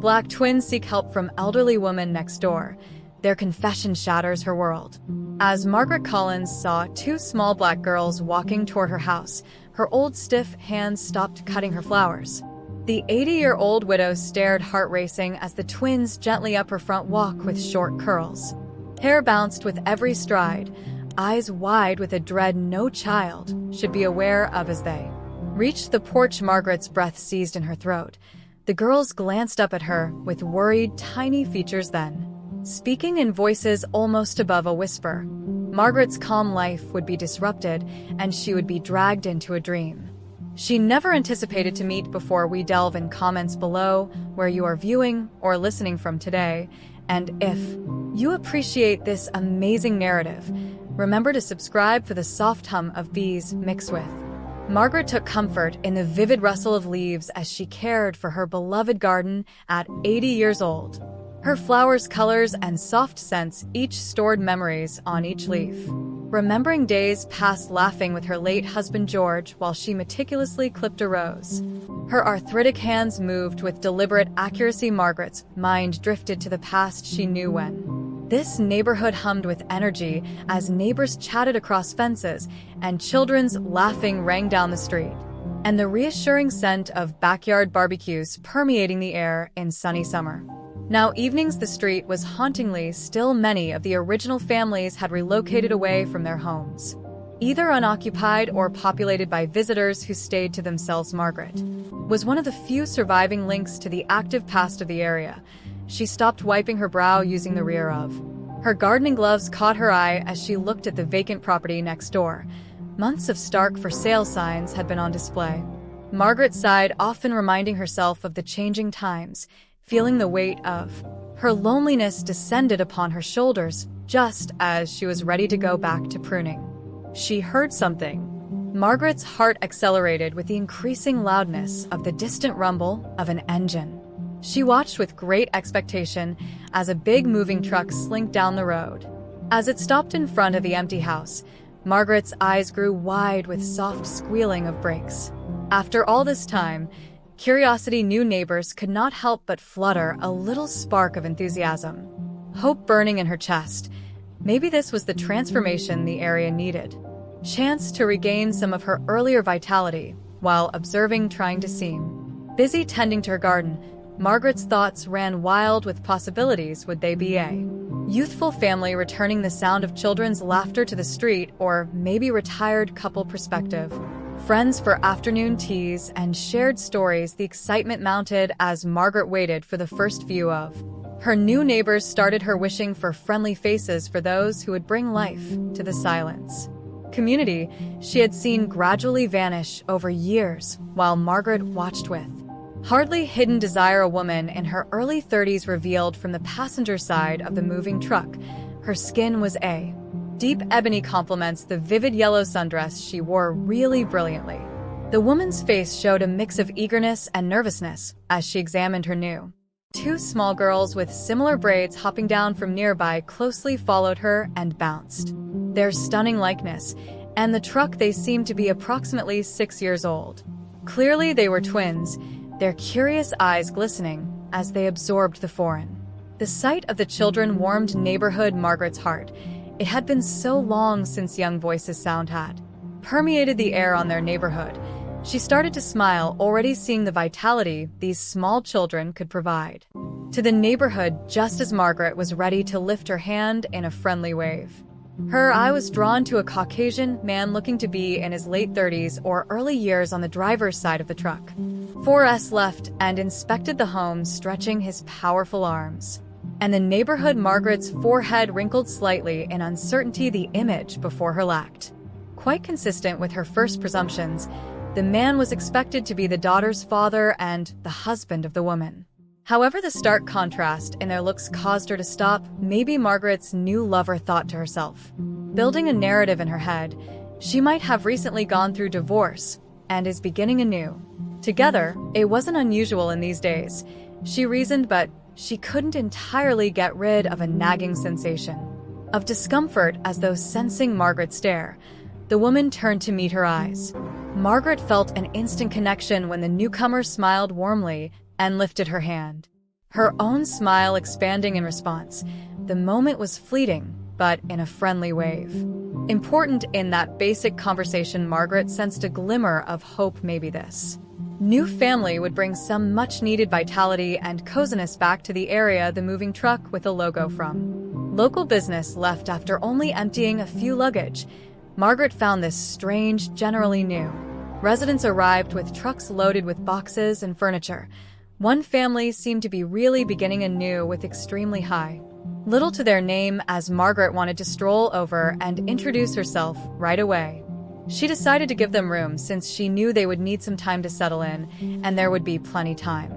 Black twins seek help from elderly woman next door. Their confession shatters her world. As Margaret Collins saw two small black girls walking toward her house, her old stiff hands stopped cutting her flowers. The 80-year-old widow stared heart-racing as the twins gently up her front walk with short curls. Hair bounced with every stride, eyes wide with a dread no child should be aware of as they reached the porch. Margaret's breath seized in her throat. The girls glanced up at her with worried, tiny features then, speaking in voices almost above a whisper. Margaret's calm life would be disrupted, and she would be dragged into a dream she never anticipated to meet. Before we delve in, comments below where you are viewing or listening from today, and if you appreciate this amazing narrative, remember to subscribe for the soft hum of bees mixed with. Margaret took comfort in the vivid rustle of leaves as she cared for her beloved garden at 80 years old. Her flowers, colors, and soft scents each stored memories on each leaf. Remembering days past laughing with her late husband George while she meticulously clipped a rose. Her arthritic hands moved with deliberate accuracy. Margaret's mind drifted to the past she knew when this neighborhood hummed with energy as neighbors chatted across fences and children's laughing rang down the street, and the reassuring scent of backyard barbecues permeating the air in sunny summer. Now evenings the street was hauntingly still. Many of the original families had relocated away from their homes, either unoccupied or populated by visitors who stayed to themselves. Margaret was one of the few surviving links to the active past of the area. She stopped wiping her brow using the rear of her gardening gloves caught her eye as she looked at the vacant property next door. Months of stark for sale signs had been on display. Margaret sighed, often reminding herself of the changing times. Feeling the weight of her loneliness descended upon her shoulders just as she was ready to go back to pruning. She heard something. Margaret's heart accelerated with the increasing loudness of the distant rumble of an engine. She watched with great expectation as a big moving truck slinked down the road. As it stopped in front of the empty house, Margaret's eyes grew wide with soft squealing of brakes. After all this time, curiosity, new neighbors could not help but flutter a little spark of enthusiasm, hope burning in her chest. Maybe this was the transformation the area needed. Chance to regain some of her earlier vitality while observing, trying to seem busy tending to her garden. Margaret's thoughts ran wild with possibilities. Would they be a youthful family returning, the sound of children's laughter to the street, or maybe retired couple perspective? Friends for afternoon teas and shared stories. The excitement mounted as Margaret waited for the first view of her new neighbors. Started her wishing for friendly faces, for those who would bring life to the silence. Community she had seen gradually vanish over years, while Margaret watched with hardly hidden desire. A woman in her early 30s revealed from the passenger side of the moving truck. Her skin was a deep ebony, complements the vivid yellow sundress she wore really brilliantly. The woman's face showed a mix of eagerness and nervousness as she examined her new. Two small girls with similar braids hopping down from nearby closely followed her and bounced their stunning likeness, and the truck. They seemed to be approximately 6 years old. Clearly they were twins, their curious eyes glistening as they absorbed the foreign. The sight of the children warmed neighborhood Margaret's heart. It had been so long since young voices sound had permeated the air on their neighborhood. She started to smile, already seeing the vitality these small children could provide to the neighborhood. Just as Margaret was ready to lift her hand in a friendly wave, her eye was drawn to a Caucasian man looking to be in his late 30s or early years on the driver's side of the truck. 4S left and inspected the home, stretching his powerful arms. And the neighborhood. Margaret's forehead wrinkled slightly in uncertainty. The image before her lacked quite consistent with her first presumptions. The man was expected to be the daughter's father and the husband of the woman. However, the stark contrast in their looks caused her to stop. Maybe Margaret's new lover, thought to herself, building a narrative in her head. She might have recently gone through divorce and is beginning anew. Together, it wasn't unusual in these days, she reasoned, but she couldn't entirely get rid of a nagging sensation of discomfort. As though sensing Margaret's stare, the woman turned to meet her eyes. Margaret felt an instant connection when the newcomer smiled warmly and lifted her hand. her own smile expanding in response. The moment was fleeting, but in a friendly wave. Important in that basic conversation, Margaret sensed a glimmer of hope. Maybe this new family would bring some much-needed vitality and coziness back to the area. The moving truck with a logo from local business left after only emptying a few luggage. Margaret found this strange, generally new. Residents arrived with trucks loaded with boxes and furniture. One family seemed to be really beginning anew with extremely high little to their name. As Margaret wanted to stroll over and introduce herself right away, she decided to give them room since she knew they would need some time to settle in, and there would be plenty time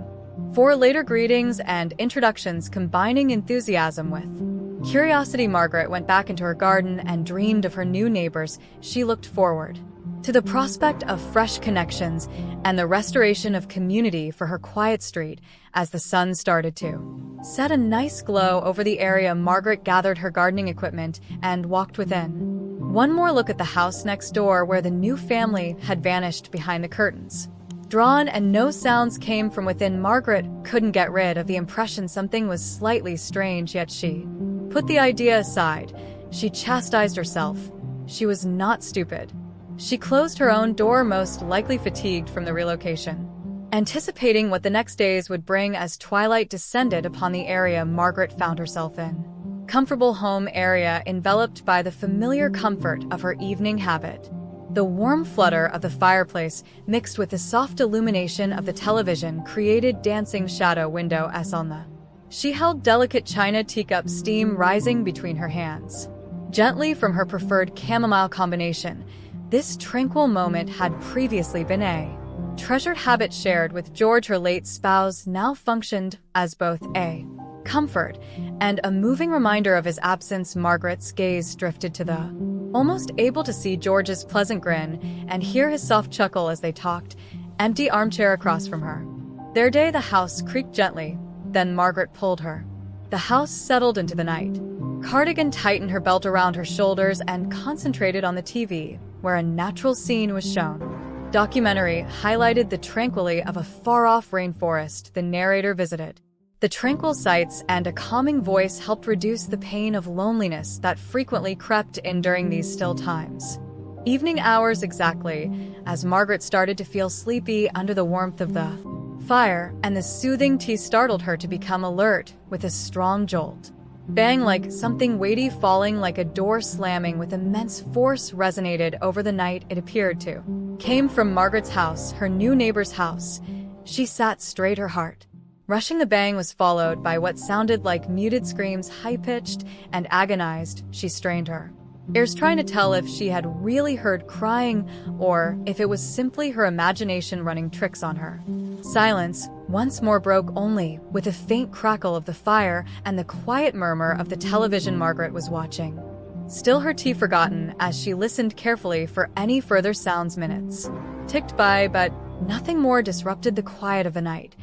for later greetings and introductions. Combining enthusiasm with curiosity, Margaret went back into her garden and dreamed of her new neighbors. She looked forward to the prospect of fresh connections and the restoration of community for her quiet street. As the sun started to set a nice glow over the area, Margaret gathered her gardening equipment and walked within. One more look at the house next door, where the new family had vanished behind the curtains. Drawn and no sounds came from within. Margaret couldn't get rid of the impression something was slightly strange, yet she put the idea aside. She chastised herself. She was not stupid. She closed her own door, most likely fatigued from the relocation. Anticipating what the next days would bring, as twilight descended upon the area Margaret found herself in. Comfortable home area enveloped by the familiar comfort of her evening habit. The warm flutter of the fireplace mixed with the soft illumination of the television created dancing shadow window as on the. She held delicate china teacup, steam rising between her hands. Gently from her preferred chamomile combination. This tranquil moment had previously been a treasured habit shared with George, her late spouse, now functioned as both a comfort and a moving reminder of his absence. Margaret's gaze drifted to the almost able to see George's pleasant grin and hear his soft chuckle as they talked, empty armchair across from her. Their day, the house creaked gently, then Margaret pulled her. The house settled into the night. Cardigan tightened her belt around her shoulders and concentrated on the TV, where a natural scene was shown. Documentary highlighted the tranquility of a far-off rainforest the narrator visited. The tranquil sights and a calming voice helped reduce the pain of loneliness that frequently crept in during these still times. Evening hours exactly, as Margaret started to feel sleepy under the warmth of the fire, and the soothing tea startled her to become alert with a strong jolt. Bang, like something weighty falling, like a door slamming with immense force, resonated over the night. It appeared to came from Margaret's house, her new neighbor's house. She sat straight, her heart rushing. The bang was followed by what sounded like muted screams, high-pitched and agonized. She strained her ears, trying to tell if she had really heard crying or if it was simply her imagination running tricks on her. Silence once more broke, only with a faint crackle of the fire and the quiet murmur of the television Margaret was watching. Still, her tea forgotten, as she listened carefully for any further sounds. Minutes ticked by, but nothing more disrupted the quiet of the night.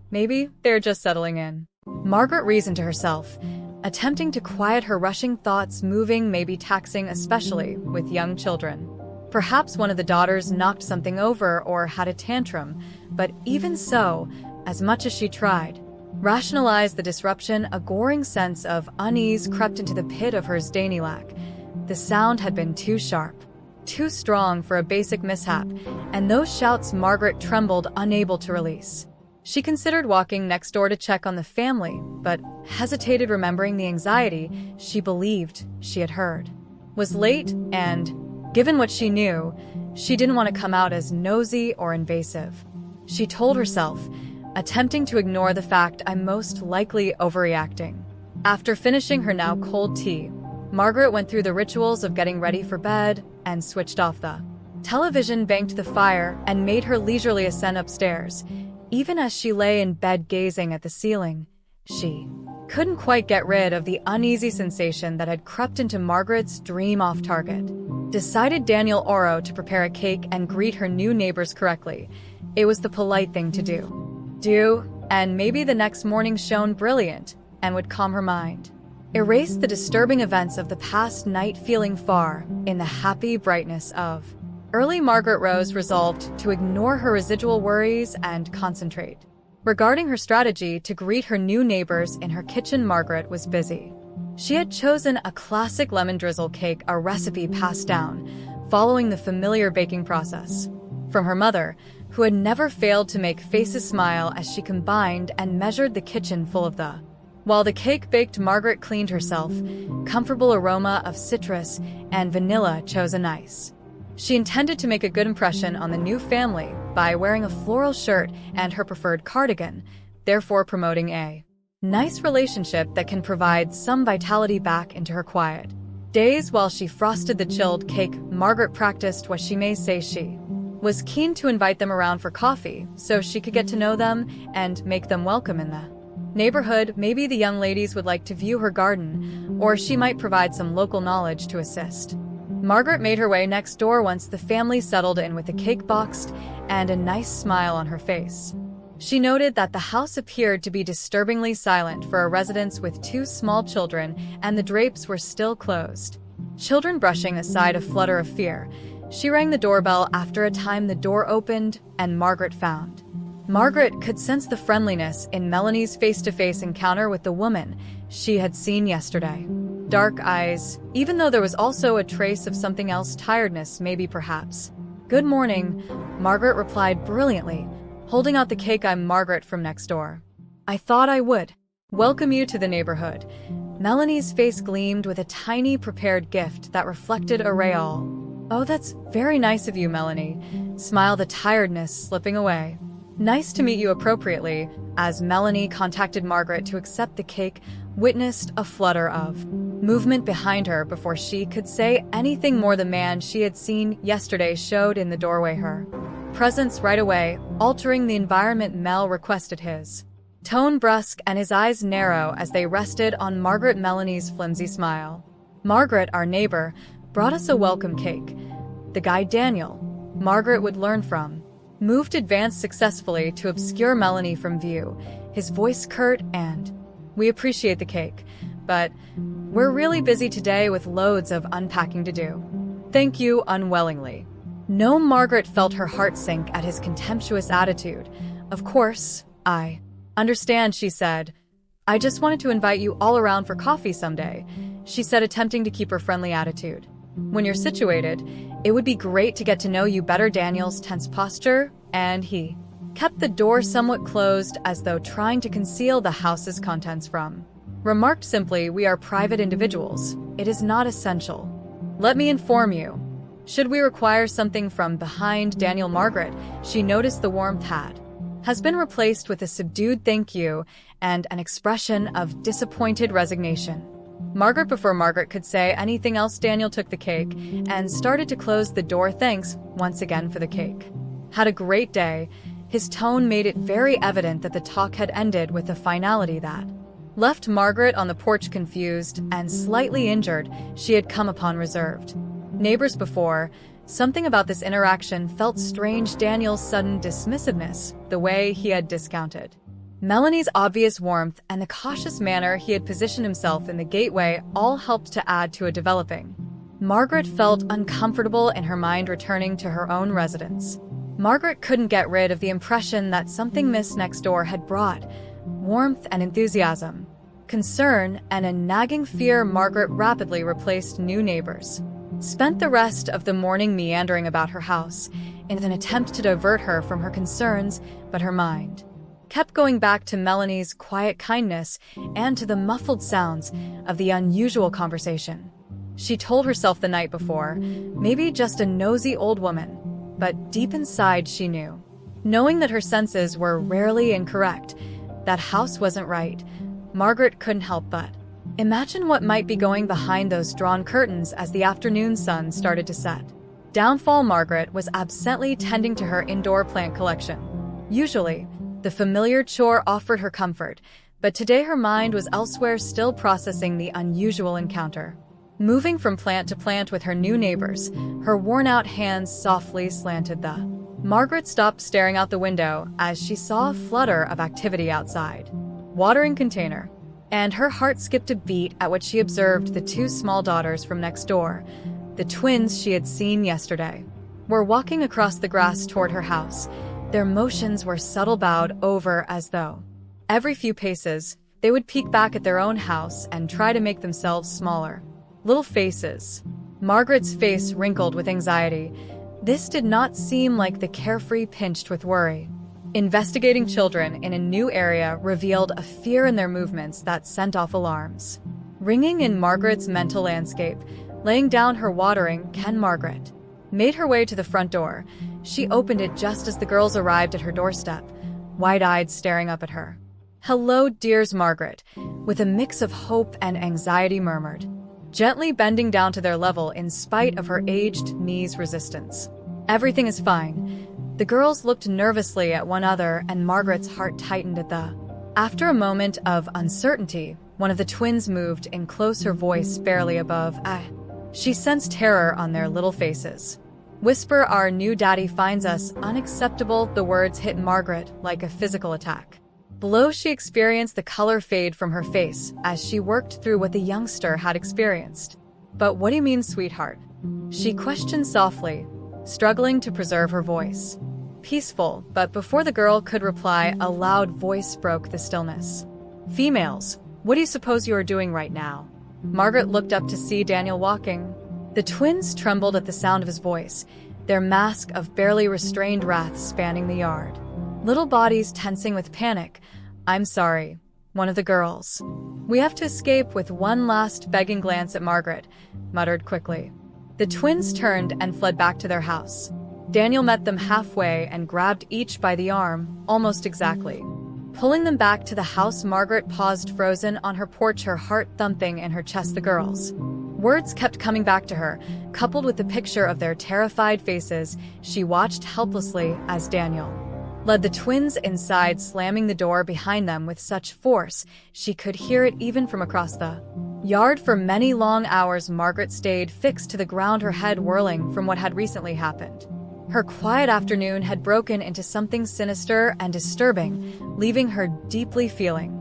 Maybe they're just settling in, Margaret reasoned to herself, attempting to quiet her rushing thoughts. Moving may be taxing, especially with young children. Perhaps one of the daughters knocked something over or had a tantrum, but even so, as much as she tried rationalize the disruption, a goring sense of unease crept into the pit of her Danylak. The sound had been too sharp, too strong for a basic mishap, and those shouts Margaret trembled, unable to release. She considered walking next door to check on the family, but hesitated, remembering the anxiety she believed she had heard was late, and, given what she knew, she didn't want to come out as nosy or invasive. She told herself, attempting to ignore the fact, I'm most likely overreacting. After finishing her now cold tea, Margaret went through the rituals of getting ready for bed and switched off the television, banked the fire, and made her leisurely ascent upstairs. Even as she lay in bed gazing at the ceiling, she couldn't quite get rid of the uneasy sensation that had crept into Margaret's dream. Off target, decided Daniel Oro to prepare a cake and greet her new neighbors correctly. It was the polite thing to do, and maybe the next morning shone brilliant and would calm her mind. Erase the disturbing events of the past night, feeling far in the happy brightness of early. Margaret rose, resolved to ignore her residual worries and concentrate Regarding her strategy to greet her new neighbors in her kitchen, Margaret was busy. She had chosen a classic lemon drizzle cake, a recipe passed down, following the familiar baking process from her mother, who had never failed to make faces smile as she combined and measured the kitchen full of the. While the cake baked, Margaret cleaned herself, comfortable aroma of citrus and vanilla chose a nice. She intended to make a good impression on the new family by wearing a floral shirt and her preferred cardigan, therefore promoting a nice relationship that can provide some vitality back into her quiet days. While she frosted the chilled cake, Margaret practiced what she may say. She was keen to invite them around for coffee so she could get to know them and make them welcome in the neighborhood. Maybe the young ladies would like to view her garden, or she might provide some local knowledge to assist. Margaret made her way next door once the family settled in with the cake boxed and a nice smile on her face. She noted that the house appeared to be disturbingly silent for a residence with 2 small children, and the drapes were still closed. Children brushing aside a flutter of fear. She rang the doorbell. After a time, the door opened, and Margaret could sense the friendliness in Melanie's face-to-face encounter with the woman she had seen yesterday. Dark eyes, even though there was also a trace of something else, tiredness maybe, perhaps. "Good morning," Margaret replied brilliantly, holding out the cake. "I'm Margaret from next door. I thought I would welcome you to the neighborhood." Melanie's face gleamed with a tiny prepared gift that reflected a real. "Oh, that's very nice of you, Melanie," smiled, the tiredness slipping away. "Nice to meet you." Appropriately, as Melanie contacted Margaret to accept the cake, witnessed a flutter of movement behind her before she could say anything more. The man she had seen yesterday showed in the doorway, her presence right away, altering the environment. Mel requested, his tone brusque and his eyes narrow as they rested on Margaret. Melanie's flimsy smile. "Margaret, our neighbor, brought us a welcome cake. The guy Daniel Margaret would learn from moved advanced successfully to obscure Melanie from view, his voice curt, and we appreciate the cake, but we're really busy today with loads of unpacking to do." "Thank you," unwillingly. No, Margaret felt her heart sink at his contemptuous attitude. "Of course, I understand," she said. "I just wanted to invite you all around for coffee someday," she said, attempting to keep her friendly attitude. "When you're situated, it would be great to get to know you better." Daniel's tense posture, and he kept the door somewhat closed as though trying to conceal the house's contents from. Remarked simply, "We are private individuals. It is not essential. Let me inform you. Should we require something from behind Daniel." Margaret, she noticed the warmth has been replaced with a subdued thank you and an expression of disappointed resignation. Before Margaret could say anything else, Daniel took the cake and started to close the door. "Thanks once again for the cake. Had a great day." His tone made it very evident that the talk had ended with a finality that left Margaret on the porch confused and slightly injured. She had come upon reserved neighbors before. Something about this interaction felt strange. Daniel's sudden dismissiveness, the way he had discounted Melanie's obvious warmth, and the cautious manner he had positioned himself in the gateway all helped to add to a developing. Margaret felt uncomfortable in her mind, returning to her own residence. Margaret couldn't get rid of the impression that something missed next door had brought warmth and enthusiasm, concern, and a nagging fear. Margaret rapidly replaced new neighbors, spent the rest of the morning meandering about her house in an attempt to divert her from her concerns, but her mind kept going back to Melanie's quiet kindness and to the muffled sounds of the unusual conversation. She told herself the night before, maybe just a nosy old woman, but deep inside she knew, knowing that her senses were rarely incorrect, that house wasn't right. Margaret couldn't help but imagine what might be going behind those drawn curtains as the afternoon sun started to set. Downfall. Margaret was absently tending to her indoor plant collection. Usually, the familiar chore offered her comfort, but today her mind was elsewhere, still processing the unusual encounter. Moving from plant to plant with her new neighbors, her worn-out hands softly slanted. Margaret stopped staring out the window as she saw a flutter of activity outside. Watering container. And her heart skipped a beat at what she observed. The 2 small daughters from next door, the twins she had seen yesterday, were walking across the grass toward her house, Their motions were subtle, bowed over as though, every few paces, they would peek back at their own house and try to make themselves smaller. Little faces. Margaret's face wrinkled with anxiety. This did not seem like the carefree pinched with worry. Investigating children in a new area revealed a fear in their movements that sent off alarms. Ringing in Margaret's mental landscape, laying down her watering can, Margaret made her way to the front door. She opened it just as the girls arrived at her doorstep, wide-eyed staring up at her. "Hello, dears," Margaret, with a mix of hope and anxiety murmured, gently bending down to their level in spite of her aged knees' resistance. "Everything is fine." The girls looked nervously at one another, and Margaret's heart tightened at the. After a moment of uncertainty, one of the twins moved in close, her voice barely above ah. She sensed terror on their little faces. "Whisper, our new daddy finds us unacceptable." The words hit Margaret like a physical attack. Below, she experienced the color fade from her face as she worked through what the youngster had experienced. "But what do you mean, sweetheart?" she questioned softly, struggling to preserve her voice. Peaceful, but before the girl could reply, a loud voice broke the stillness. "Females, what do you suppose you are doing right now?" Margaret looked up to see Daniel walking. The twins trembled at the sound of his voice, their mask of barely restrained wrath spanning the yard. Little bodies tensing with panic. "I'm sorry," one of the girls. "We have to escape," with one last begging glance at Margaret, muttered quickly. The twins turned and fled back to their house. Daniel met them halfway and grabbed each by the arm, almost exactly. Pulling them back to the house, Margaret paused frozen on her porch, her heart thumping in her chest. The girls' words kept coming back to her, coupled with the picture of their terrified faces. She watched helplessly as Daniel led the twins inside, slamming the door behind them with such force she could hear it even from across the yard. For many long hours, Margaret stayed fixed to the ground, her head whirling from what had recently happened. Her quiet afternoon had broken into something sinister and disturbing, leaving her deeply feeling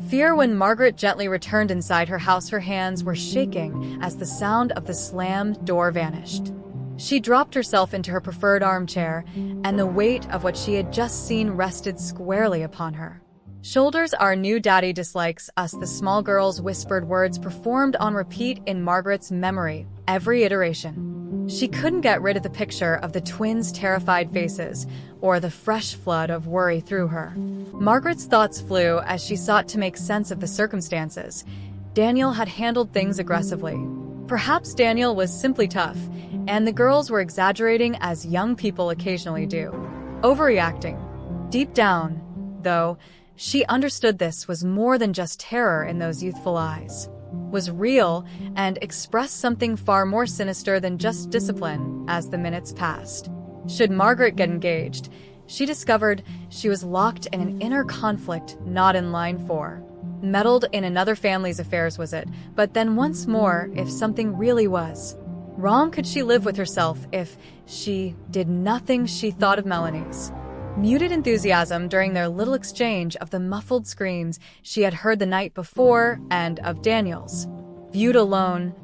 fear. When Margaret gently returned inside her house, her hands were shaking as the sound of the slammed door vanished. She dropped herself into her preferred armchair, and the weight of what she had just seen rested squarely upon her shoulders. "Our new daddy dislikes us," the small girl's whispered words performed on repeat in Margaret's memory, every iteration. She couldn't get rid of the picture of the twins' terrified faces, or the fresh flood of worry through her. Margaret's thoughts flew as she sought to make sense of the circumstances. Daniel had handled things aggressively. Perhaps Daniel was simply tough, and the girls were exaggerating as young people occasionally do, overreacting. Deep down, though, she understood this was more than just terror in those youthful eyes, was real and expressed something far more sinister than just discipline. As the minutes passed, should Margaret get engaged, she discovered she was locked in an inner conflict not in line for. Meddled in another family's affairs, was it? But then once more, if something really was wrong, could she live with herself if she did nothing? She thought of Melanie's muted enthusiasm during their little exchange, of the muffled screams she had heard the night before, and of Daniel's viewed alone,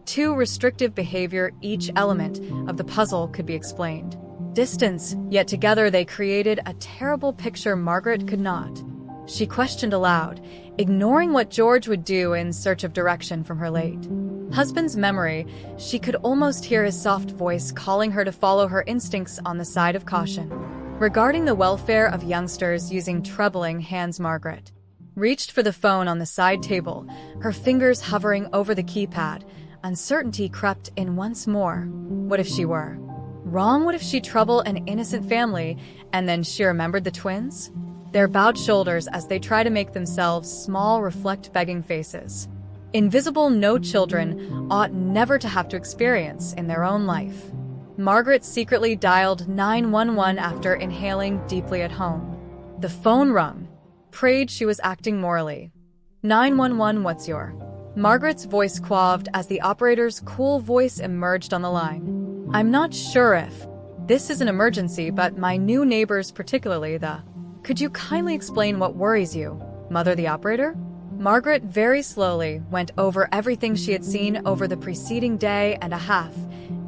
too restrictive behavior. Each element of the puzzle could be explained. Distance, yet together they created a terrible picture Margaret could not. She questioned aloud, ignoring what George would do in search of direction from her late husband's memory. She could almost hear his soft voice calling her to follow her instincts on the side of caution. Regarding the welfare of youngsters, using trembling hands, Margaret reached for the phone on the side table, her fingers hovering over the keypad. Uncertainty crept in once more. What if she were wrong? What if she troubled an innocent family? And then she remembered the twins. Their bowed shoulders as they try to make themselves small reflect begging faces. Invisible, no children ought never to have to experience in their own life. Margaret secretly dialed 911 after inhaling deeply at home. The phone rung. Prayed she was acting morally. 911, what's your? Margaret's voice quaved as the operator's cool voice emerged on the line. I'm not sure if this is an emergency, but my new neighbors, particularly the. Could you kindly explain what worries you, Mother? The operator? Margaret very slowly went over everything she had seen over the preceding day and a half,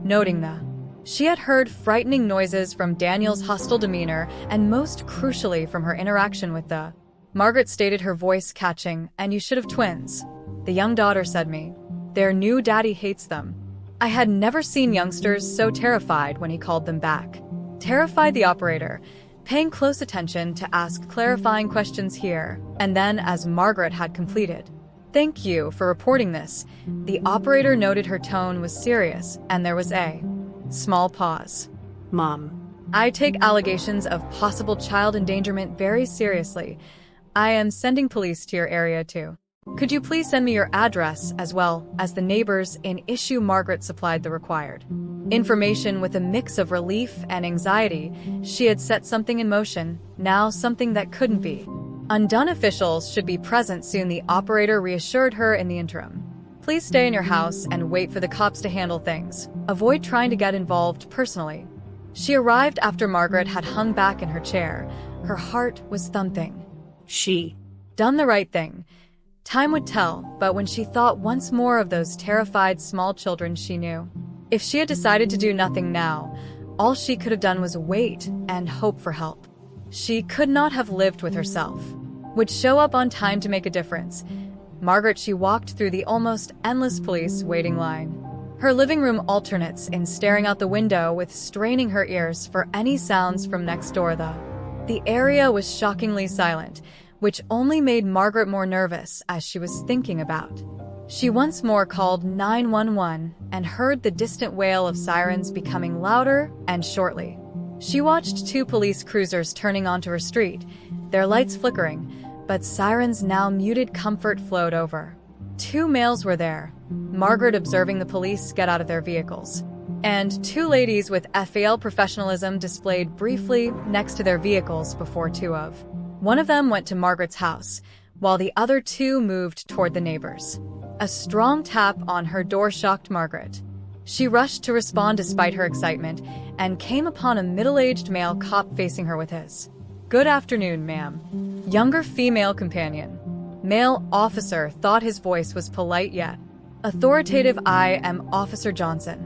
noting the She had heard frightening noises from Daniel's hostile demeanor and most crucially from her interaction with the Margaret stated, her voice catching, "And you should have twins. The young daughter said me. Their new daddy hates them." I had never seen youngsters so terrified when he called them back. Terrified the operator, paying close attention to ask clarifying questions here, and then as Margaret had completed. "Thank you for reporting this." The operator noted her tone was serious, and there was a small pause. Mom. "I take allegations of possible child endangerment very seriously. I am sending police to your area too. Could you please send me your address as well as the neighbors in issue?" Margaret supplied the required information with a mix of relief and anxiety. She had set something in motion, now something that couldn't be undone. "Officials should be present soon," the operator reassured her in the interim. "Please stay in your house and wait for the cops to handle things. Avoid trying to get involved personally." She arrived after Margaret had hung back in her chair. Her heart was thumping. She done the right thing. Time would tell, but when she thought once more of those terrified small children, she knew if she had decided to do nothing now, all she could have done was wait and hope for help. She could not have lived with herself. Would show up on time to make a difference. Margaret, she walked through the almost endless police waiting line. Her living room alternates in staring out the window with straining her ears for any sounds from next door. The area was shockingly silent, which only made Margaret more nervous as she was thinking about. She once more called 911 and heard the distant wail of sirens becoming louder, and shortly, she watched 2 police cruisers turning onto her street, their lights flickering, but sirens now muted. Comfort flowed over. 2 males were there, Margaret observing the police get out of their vehicles, and 2 ladies with FAL professionalism displayed briefly next to their vehicles before one of them went to Margaret's house, while the other 2 moved toward the neighbors. A strong tap on her door shocked Margaret. She rushed to respond despite her excitement and came upon a middle-aged male cop facing her with his "Good afternoon, ma'am." Younger female companion. Male officer thought his voice was polite yet authoritative. "I am Officer Johnson.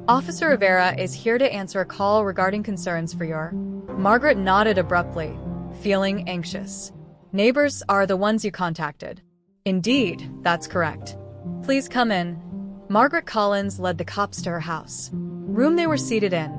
Officer Rivera is here to answer a call regarding concerns for your..." Margaret nodded abruptly, feeling anxious. "Neighbors are the ones you contacted." "Indeed, that's correct. Please come in." Margaret Collins led the cops to her house. Room they were seated in.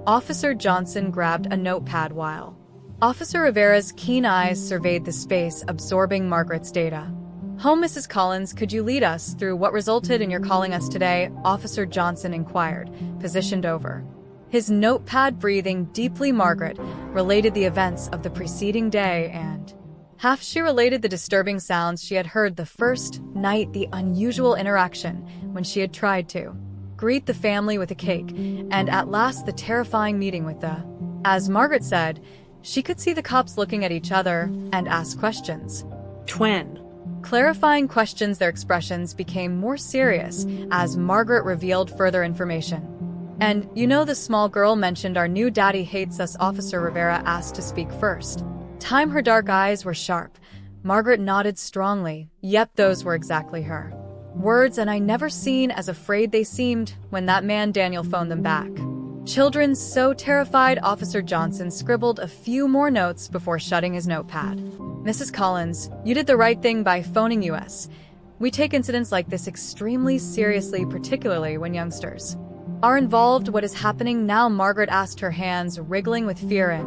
Officer Johnson grabbed a notepad while Officer Rivera's keen eyes surveyed the space, absorbing Margaret's data. "Home, Mrs. Collins, could you lead us through what resulted in your calling us today?" Officer Johnson inquired, positioned over his notepad. Breathing deeply, Margaret related the events of the preceding day, and half she related the disturbing sounds she had heard the first night, the unusual interaction when she had tried to greet the family with a cake, and at last the terrifying meeting with the... As Margaret said, she could see the cops looking at each other and ask questions. Twin. Clarifying questions. Their expressions became more serious as Margaret revealed further information. "And you know the small girl mentioned our new daddy hates us?" Officer Rivera asked to speak first. Time, her dark eyes were sharp. Margaret nodded strongly. "Yep, those were exactly her words, and I never seen as afraid they seemed when that man Daniel phoned them back. Children so terrified." Officer Johnson scribbled a few more notes before shutting his notepad. "Mrs. Collins, you did the right thing by phoning us. We take incidents like this extremely seriously, particularly when youngsters are involved." "What is happening now?" Margaret asked, her hands wriggling with fear. "In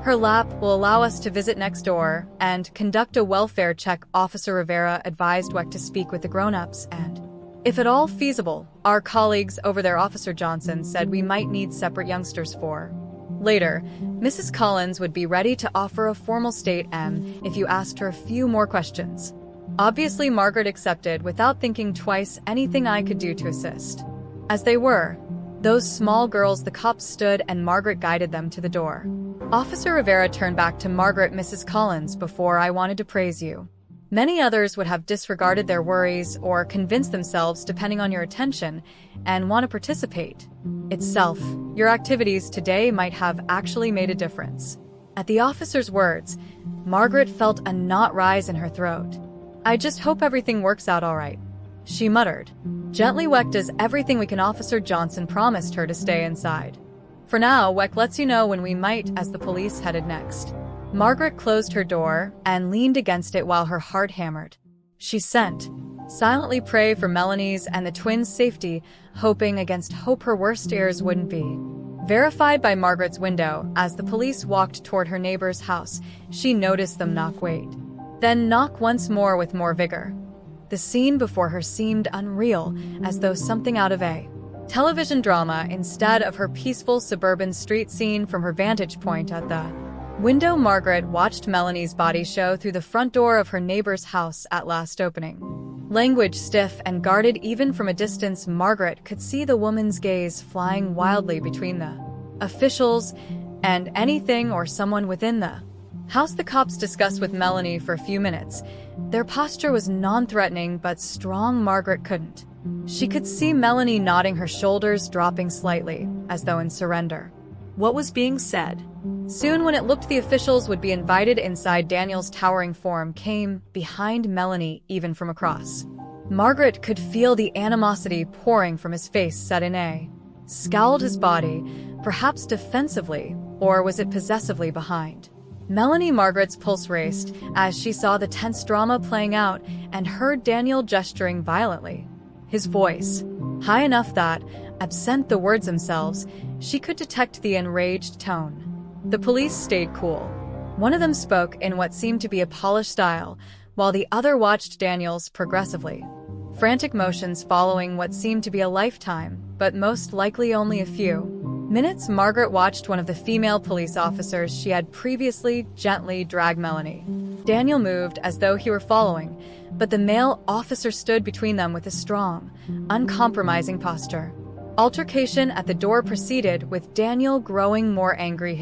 her lap will allow us to visit next door and conduct a welfare check." Officer Rivera advised WEC to speak with the grown-ups and, if at all feasible, our colleagues over there. Officer Johnson said we might need separate youngsters for later. Mrs. Collins would be ready to offer a formal statement if you asked her a few more questions. Obviously, Margaret accepted without thinking twice. "Anything I could do to assist?" As they were those small girls, the cops stood and Margaret guided them to the door. Officer Rivera turned back to Margaret. "Mrs. Collins, before I wanted to praise you. Many others would have disregarded their worries or convinced themselves, depending on your attention, and want to participate. Itself, your activities today might have actually made a difference." At the officer's words, Margaret felt a knot rise in her throat. "I just hope everything works out all right." she muttered. "Gently, Weck does everything we can. Officer Johnson promised her to stay inside. For now, Weck lets you know when we might," as the police headed next. Margaret closed her door and leaned against it while her heart hammered. She silently pray for Melanie's and the twins' safety, hoping against hope her worst fears wouldn't be verified. By Margaret's window, as the police walked toward her neighbor's house, she noticed them then knock once more with more vigor. The scene before her seemed unreal, as though something out of a television drama instead of her peaceful suburban street scene. From her vantage point at the window, Margaret watched Melanie's body show through the front door of her neighbor's house at last opening. Language stiff and guarded even from a distance, Margaret could see the woman's gaze flying wildly between the officials and anything or someone within the house. The cops discussed with Melanie for a few minutes. Their posture was non-threatening but strong. Margaret couldn't. She could see Melanie nodding, her shoulders dropping slightly, as though in surrender. What was being said? Soon, when it looked the officials would be invited inside, Daniel's towering form came behind Melanie, even from across. Margaret could feel the animosity pouring from his face, set in a scowled his body, perhaps defensively, or was it possessively behind Melanie? Margaret's pulse raced as she saw the tense drama playing out and heard Daniel gesturing violently. His voice, high enough that, absent the words themselves, she could detect the enraged tone. The police stayed cool. One of them spoke in what seemed to be a polished style, while the other watched Daniel's progressively frantic motions following what seemed to be a lifetime, but most likely only a few minutes. Margaret watched one of the female police officers she had previously gently drag Melanie. Daniel moved as though he were following, but the male officer stood between them with a strong, uncompromising posture. Altercation at the door proceeded, with Daniel growing more angry.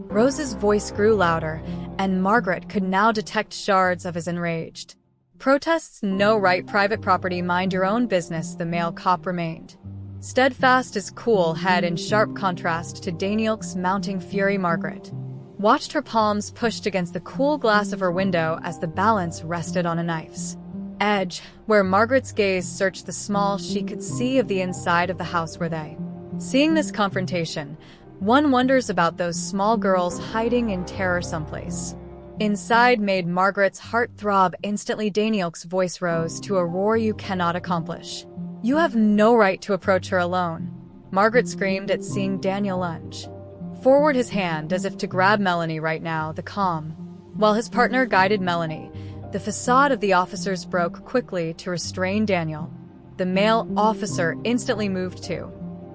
Rose's voice grew louder, and Margaret could now detect shards of his enraged protests. "No right, private property, mind your own business." The male cop remained steadfast, his cool head in sharp contrast to Daniel's mounting fury. Margaret watched her palms pushed against the cool glass of her window as the balance rested on a knife's edge, where Margaret's gaze searched the small she could see of the inside of the house. Were they seeing this confrontation? One wonders about those small girls hiding in terror someplace inside. Made Margaret's heart throb instantly. Daniel's voice rose to a roar. "You cannot accomplish. You have no right to approach her alone." Margaret screamed at seeing Daniel lunge forward, his hand as if to grab Melanie right now. While his partner guided Melanie, the facade of the officers broke quickly to restrain Daniel. The male officer instantly moved too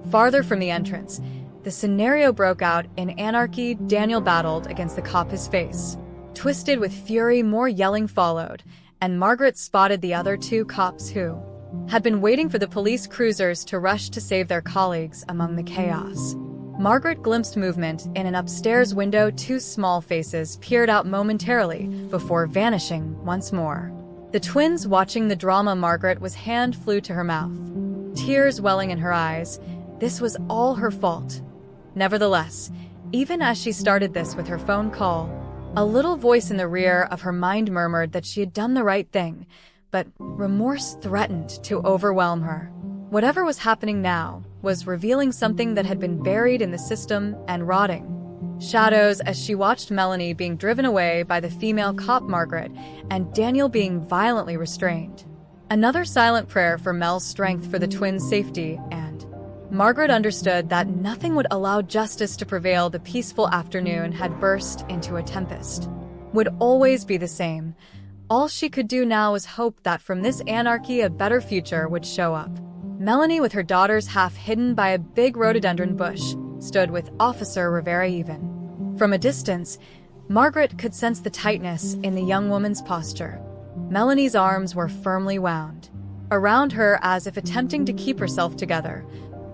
farther from the entrance. The scenario broke out in anarchy. Daniel battled against the cop, his face twisted with fury. More yelling followed, and Margaret spotted the other two cops who had been waiting for the police cruisers to rush to save their colleagues among the chaos. Margaret glimpsed movement in an upstairs window. Two small faces peered out momentarily before vanishing once more. The twins watching the drama. Margaret's hand flew to her mouth, tears welling in her eyes. This was all her fault. Nevertheless, even as she started this with her phone call, a little voice in the rear of her mind murmured that she had done the right thing, but remorse threatened to overwhelm her. Whatever was happening now was revealing something that had been buried in the system and rotting shadows. As she watched Melanie being driven away by the female cop, Margaret, and Daniel being violently restrained. Another silent prayer for Mel's strength, for the twins' safety, and Margaret understood that nothing would allow justice to prevail. The peaceful afternoon had burst into a tempest. Would always be the same. All she could do now was hope that from this anarchy a better future would show up. Melanie, with her daughters half hidden by a big rhododendron bush, stood with Officer Rivera. Even from a distance, Margaret could sense the tightness in the young woman's posture. Melanie's arms were firmly wound around her as if attempting to keep herself together.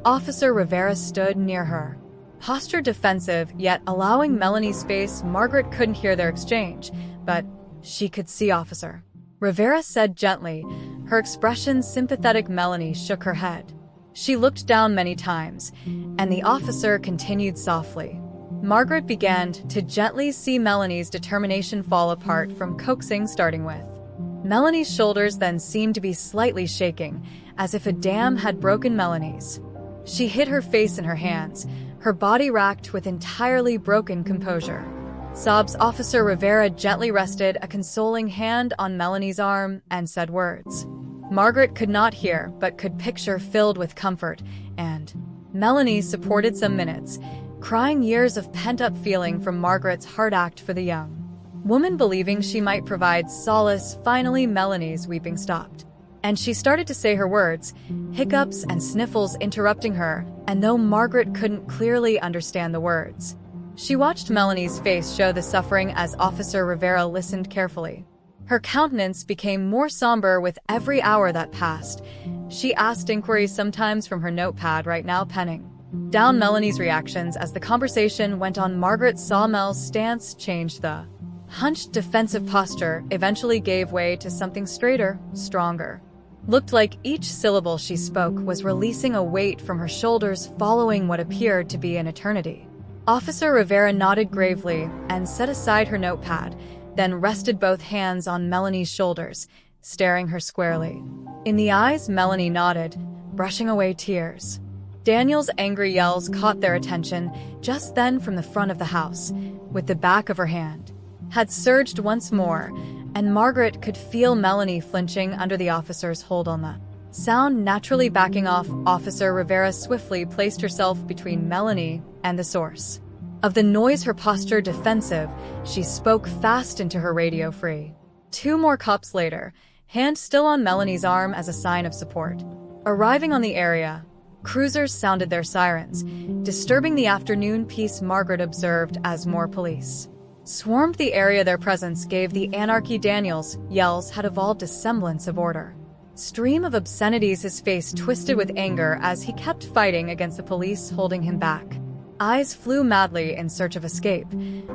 Officer Rivera stood near her, posture defensive, yet allowing Melanie space. Margaret couldn't hear their exchange, but she could see Officer Rivera said gently, her expression sympathetic. Melanie shook her head. She looked down many times, and the officer continued softly. Margaret began to gently see Melanie's determination fall apart from coaxing, starting with Melanie's shoulders then seemed to be slightly shaking, as if a dam had broken Melanie's. She hid her face in her hands, her body racked with entirely broken composure. Sobs, Officer Rivera gently rested a consoling hand on Melanie's arm and said words. Margaret could not hear, but could picture filled with comfort, and Melanie supported some minutes, crying years of pent-up feeling from Margaret's hard act for the young woman. Believing she might provide solace, finally Melanie's weeping stopped, and she started to say her words, hiccups and sniffles interrupting her, and though Margaret couldn't clearly understand the words, she watched Melanie's face show the suffering as Officer Rivera listened carefully. Her countenance became more somber with every hour that passed. She asked inquiries sometimes from her notepad right now, penning down Melanie's reactions as the conversation went on. Margaret saw Mel's stance change. The hunched defensive posture eventually gave way to something straighter, stronger. Looked like each syllable she spoke was releasing a weight from her shoulders following what appeared to be an eternity. Officer Rivera nodded gravely and set aside her notepad, then rested both hands on Melanie's shoulders, staring her squarely. In the eyes, Melanie nodded, brushing away tears. Daniel's angry yells caught their attention just then from the front of the house, with the back of her hand had surged once more, and Margaret could feel Melanie flinching under the officer's hold on the sound. Naturally backing off, Officer Rivera swiftly placed herself between Melanie and the source of the noise, her posture defensive. She spoke fast into her radio free. 2 more cops later, hand still on Melanie's arm as a sign of support. Arriving on the area, cruisers sounded their sirens, disturbing the afternoon peace. Margaret observed as more police swarmed the area. Their presence gave the anarchy. Daniel's yells had evolved a semblance of order. Stream of obscenities, his face twisted with anger as he kept fighting against the police holding him back. Eyes flew madly in search of escape,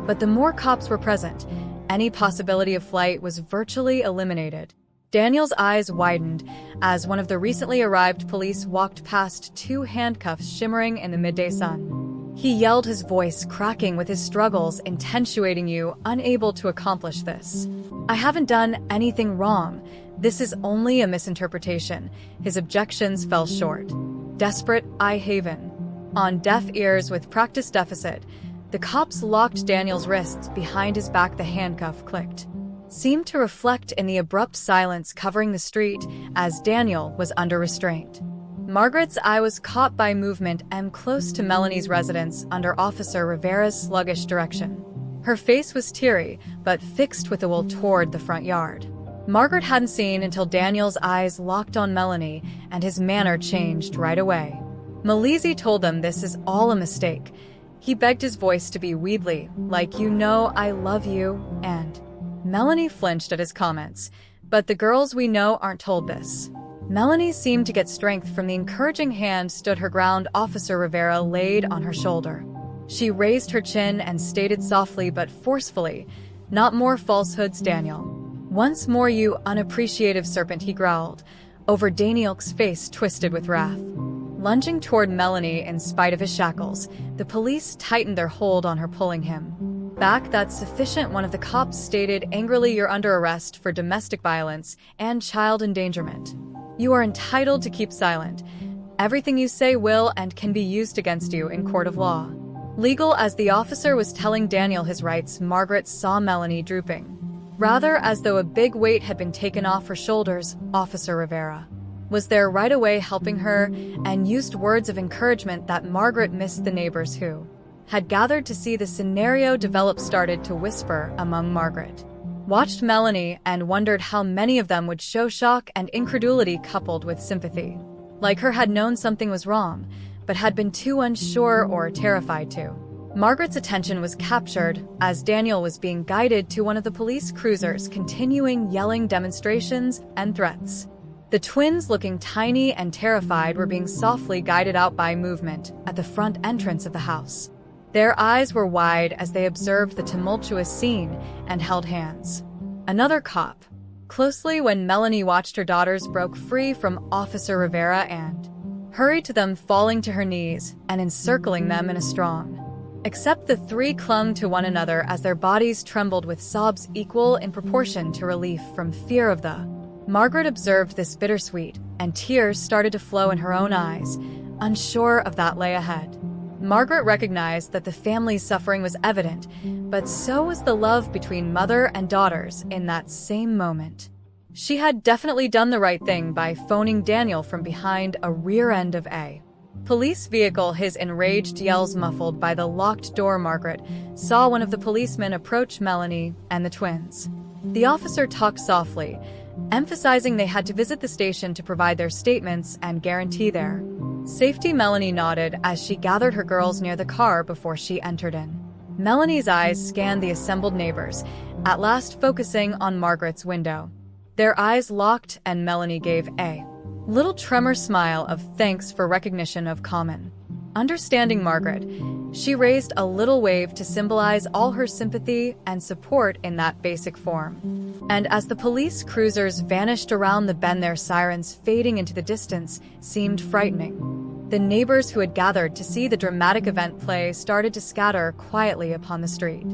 but the more cops were present, any possibility of flight was virtually eliminated. Daniel's eyes widened as one of the recently arrived police walked past, 2 handcuffs shimmering in the midday sun. He yelled, his voice cracking with his struggles, intentionating you, unable to accomplish this. I haven't done anything wrong. This is only a misinterpretation. His objections fell short. Desperate, I haven. On deaf ears with practice deficit, the cops locked Daniel's wrists behind his back. The handcuff clicked seemed to reflect in the abrupt silence covering the street as Daniel was under restraint. Margaret's eye was caught by movement and close to Melanie's residence under Officer Rivera's sluggish direction. Her face was teary, but fixed with the will toward the front yard. Margaret hadn't seen until Daniel's eyes locked on Melanie, and his manner changed right away. Malizi told them this is all a mistake. He begged, his voice to be wheedly, like, you know I love you, and Melanie flinched at his comments. But the girls we know aren't told this. Melanie seemed to get strength from the encouraging hand stood her ground Officer Rivera laid on her shoulder. She raised her chin and stated softly but forcefully, not more falsehoods, Daniel. Once more, you unappreciative serpent, he growled, over Daniel's face twisted with wrath. Lunging toward Melanie in spite of his shackles, the police tightened their hold on her, pulling him back. That's sufficient, one of the cops stated angrily. You're under arrest for domestic violence and child endangerment. You are entitled to keep silent. Everything you say will and can be used against you in court of law. Legal. As the officer was telling Daniel his rights, Margaret saw Melanie drooping. Rather as though a big weight had been taken off her shoulders, Officer Rivera was there right away helping her and used words of encouragement that Margaret missed. The neighbors who had gathered to see the scenario develop started to whisper among Margaret. Watched Melanie and wondered how many of them would show shock and incredulity coupled with sympathy. Like her, had known something was wrong, but had been too unsure or terrified to. Margaret's attention was captured as Daniel was being guided to one of the police cruisers, continuing yelling demonstrations and threats. The twins, looking tiny and terrified, were being softly guided out by movement at the front entrance of the house. Their eyes were wide as they observed the tumultuous scene and held hands. Another cop closely when Melanie watched her daughters broke free from Officer Rivera and hurried to them, falling to her knees and encircling them in a strong Except the three clung to one another as their bodies trembled with sobs equal in proportion to relief from fear of the. Margaret observed this bittersweet, and tears started to flow in her own eyes, unsure of that lay ahead. Margaret recognized that the family's suffering was evident, but so was the love between mother and daughters in that same moment. She had definitely done the right thing by phoning Daniel from behind a rear end of a police vehicle, his enraged yells muffled by the locked door. Margaret saw one of the policemen approach Melanie and the twins. The officer talked softly, emphasizing they had to visit the station to provide their statements and guarantee their safety. Melanie nodded as she gathered her girls near the car before she entered in. Melanie's eyes scanned the assembled neighbors, at last focusing on Margaret's window. Their eyes locked, and Melanie gave a little tremor smile of thanks for recognition of common understanding. Margaret, she raised a little wave to symbolize all her sympathy and support in that basic form. And as the police cruisers vanished around the bend, their sirens fading into the distance seemed frightening. The neighbors who had gathered to see the dramatic event play started to scatter quietly upon the street.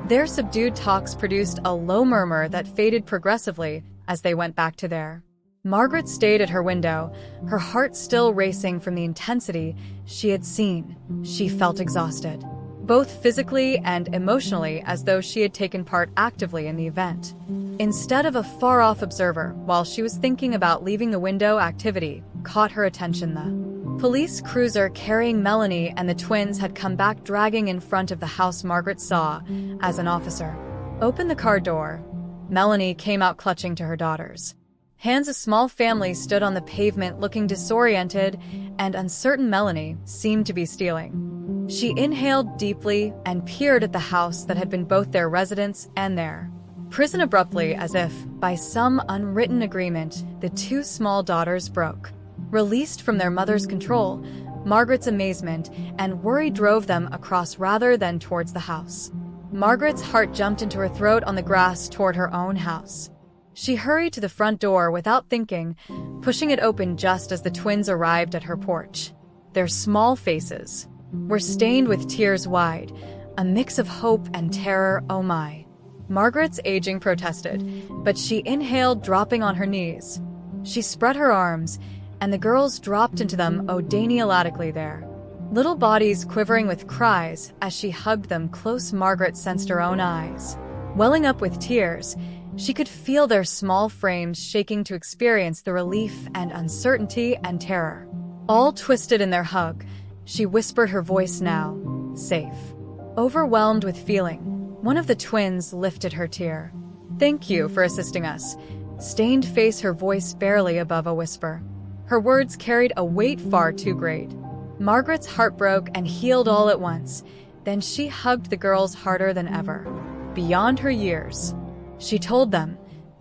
Their subdued talks produced a low murmur that faded progressively as they went back to their. Margaret stayed at her window, her heart still racing from the intensity she had seen. She felt exhausted, both physically and emotionally, as though she had taken part actively in the event. Instead of a far-off observer, while she was thinking about leaving, the window activity caught her attention. The police cruiser carrying Melanie and the twins had come back, dragging in front of the house. Margaret saw as an officer opened the car door. Melanie came out clutching to her daughters' hands. A small family stood on the pavement looking disoriented and uncertain. Melanie seemed to be stealing. She inhaled deeply and peered at the house that had been both their residence and their prison. Abruptly, as if by some unwritten agreement, the two small daughters broke. Released from their mother's control, Margaret's amazement and worry drove them across rather than towards the house. Margaret's heart jumped into her throat on the grass toward her own house. She hurried to the front door without thinking, pushing it open just as the twins arrived at her porch. Their small faces were stained with tears, wide, a mix of hope and terror. "Oh my." Margaret's aging protested, but she inhaled, dropping on her knees. She spread her arms, and the girls dropped into them, odanielatically, their little bodies quivering with cries as she hugged them close. Margaret sensed her own eyes welling up with tears. She could feel their small frames shaking to experience the relief and uncertainty and terror, all twisted in their hug. She whispered, her voice now safe. Overwhelmed with feeling, one of the twins lifted her tear. "Thank you for assisting us." Stained face, her voice barely above a whisper. Her words carried a weight far too great. Margaret's heart broke and healed all at once. Then she hugged the girls harder than ever. Beyond her years, she told them,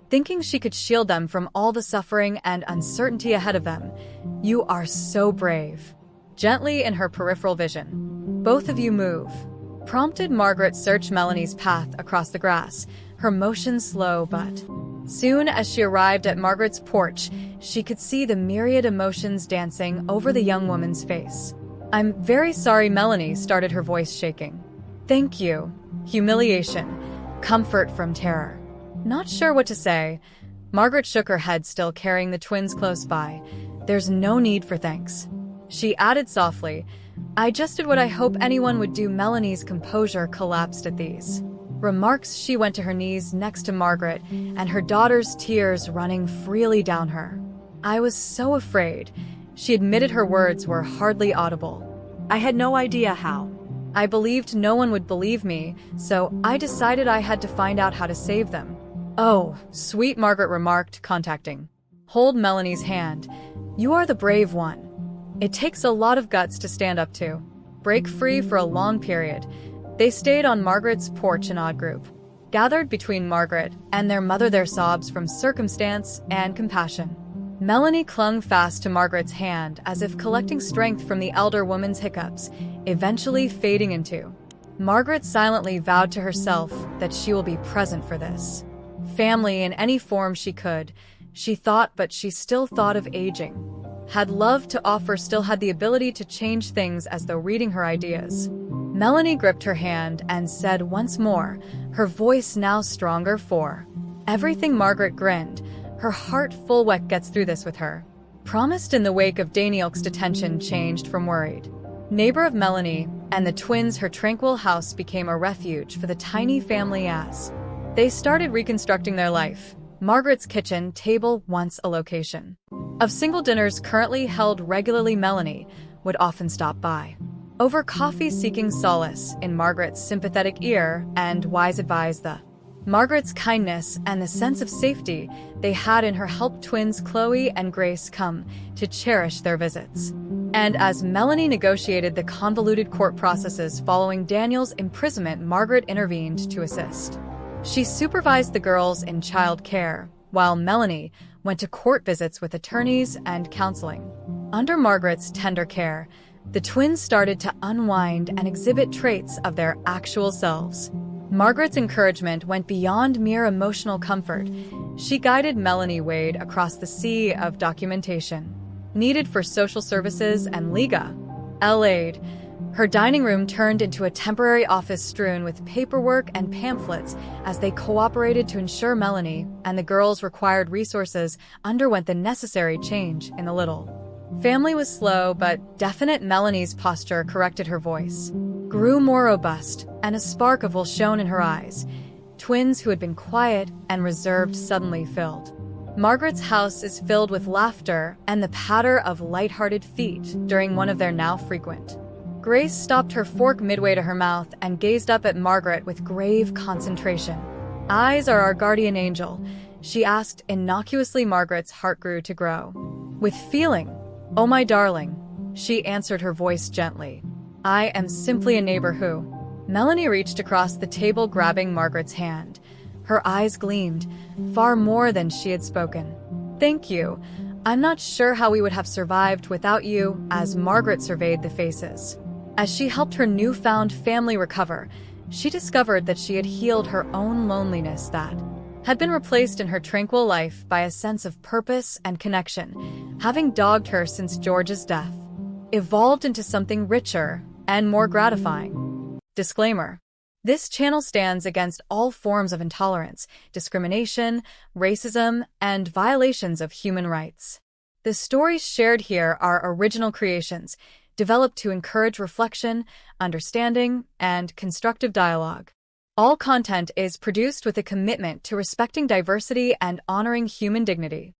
thinking she could shield them from all the suffering and uncertainty ahead of them, "You are so brave." Gently, in her peripheral vision, "Both of you move," prompted Margaret. Searched Melanie's path across the grass, her motion slow, but soon as she arrived at Margaret's porch, she could see the myriad emotions dancing over the young woman's face. "I'm very sorry," Melanie started, her voice shaking. "Thank you." Humiliation, comfort from terror. Not sure what to say, Margaret shook her head, still carrying the twins close by. "There's no need for thanks." She added softly, "I just did what I hope anyone would do." Melanie's composure collapsed at these remarks. She went to her knees next to Margaret, and her daughter's tears running freely down her. "I was so afraid," she admitted. Her words were hardly audible. "I had no idea how. I believed no one would believe me, so I decided I had to find out how to save them." "Oh, sweet," Margaret remarked, contacting. Hold Melanie's hand. "You are the brave one. It takes a lot of guts to stand up to. Break free for a long period." They stayed on Margaret's porch, an odd group, gathered between Margaret and their mother, their sobs from circumstance and compassion. Melanie clung fast to Margaret's hand, as if collecting strength from the elder woman's hiccups, eventually fading into. Margaret silently vowed to herself that she will be present for this family in any form she could. She thought, but she still thought of aging. Had love to offer, still had the ability to change things, as though reading her ideas. Melanie gripped her hand and said once more, her voice now stronger, for everything. Margaret grinned, her heart full. What gets through this with her? Promised. In the wake of Daniel's detention changed from worried neighbor of Melanie and the twins, her tranquil house became a refuge for the tiny family as they started reconstructing their life. Margaret's kitchen table, once a location of single dinners, currently held regularly. Melanie would often stop by over coffee, seeking solace in Margaret's sympathetic ear and wise advice. Margaret's kindness and the sense of safety they had in her helped twins Chloe and Grace come to cherish their visits. And as Melanie negotiated the convoluted court processes following Daniel's imprisonment, Margaret intervened to assist. She supervised the girls in child care, while Melanie went to court visits with attorneys and counseling. Under Margaret's tender care, the twins started to unwind and exhibit traits of their actual selves. Margaret's encouragement went beyond mere emotional comfort. She guided Melanie Wade across the sea of documentation needed for social services and legal aid. Her dining room turned into a temporary office strewn with paperwork and pamphlets as they cooperated to ensure Melanie and the girls' required resources underwent the necessary change in the little family was slow but definite. Melanie's posture corrected, her voice grew more robust, and a spark of will shone in her eyes. Twins who had been quiet and reserved suddenly filled. Margaret's house is filled with laughter and the patter of light-hearted feet during one of their now frequent. Grace stopped her fork midway to her mouth and gazed up at Margaret with grave concentration. "Eyes are our guardian angel," she asked innocuously. Margaret's heart grew to grow with feeling. "Oh, my darling," she answered, her voice gently. "I am simply a neighbor who—" Melanie reached across the table, grabbing Margaret's hand. Her eyes gleamed, far more than she had spoken. "Thank you. I'm not sure how we would have survived without you," as Margaret surveyed the faces. As she helped her newfound family recover, she discovered that she had healed her own loneliness that had been replaced in her tranquil life by a sense of purpose and connection, having dogged her since George's death, evolved into something richer and more gratifying. Disclaimer: this channel stands against all forms of intolerance, discrimination, racism, and violations of human rights. The stories shared here are original creations, developed to encourage reflection, understanding, and constructive dialogue. All content is produced with a commitment to respecting diversity and honoring human dignity.